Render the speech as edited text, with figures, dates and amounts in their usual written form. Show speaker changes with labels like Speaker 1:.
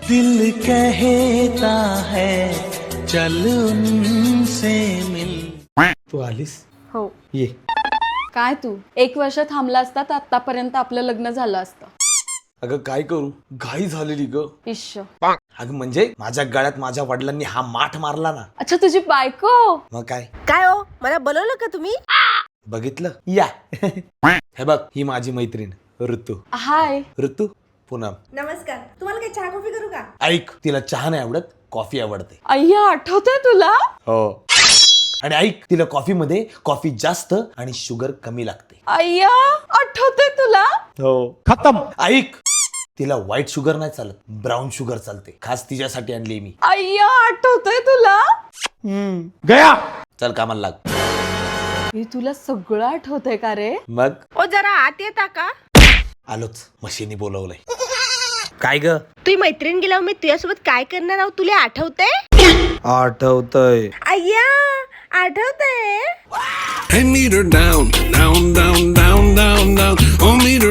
Speaker 1: दिल कहता है चल उनसे मिल.
Speaker 2: तू आलीस?
Speaker 3: हो.
Speaker 2: ये.
Speaker 3: काय तू 1 वर्ष थांबला असता तर आतापर्यंत आपलं लग्न झालं असतं.
Speaker 2: अगं काय करू, घाई झालेली ग.
Speaker 3: इश्श.
Speaker 2: अगं म्हणजे माझ्या गळ्यात माझ्या वडिलांनी हा माठ मारला ना.
Speaker 3: अच्छा तुझी बायको.
Speaker 2: मग काय
Speaker 4: काय हो, मला बोलवलं का तुम्ही?
Speaker 2: बघितलं या. हे बघ, ही माझी मैत्रीण ऋतू.
Speaker 3: हाय.
Speaker 2: ऋतू पूनम.
Speaker 4: नमस्कार. तुम्हाला काही चहा कॉफी करू का?
Speaker 2: ऐक, तिला चहा नाही आवडत, कॉफी आवडते.
Speaker 3: अय्या आठवतंय तुला.
Speaker 2: हो. आणि ऐक, तिला कॉफी मध्ये कॉफी जास्त आणि शुगर कमी लागते.
Speaker 3: अय्या आठवतंय तुला.
Speaker 2: हो. खतम. ऐक, तिला व्हाईट शुगर नाही चालत, ब्राऊन शुगर चालते. खास तिच्यासाठी आणली मी.
Speaker 3: अय्या आठवतंय तुला.
Speaker 2: गया. चल कामाला लाग.
Speaker 3: हे तुला सगळं आठवतंय का रे.
Speaker 2: मग
Speaker 4: ओ जरा आत येता का?
Speaker 2: आलोच, मशीनी बोलवलंय. काय ग?
Speaker 4: तुझी मैत्रीण गेल्यावर मी तुझ्यासोबत काय करणार आहोत तुला आठवतंय?
Speaker 2: आठवतय.
Speaker 4: अय्या आठवतंय.
Speaker 5: I need her down, down, down, down, down, down. Only her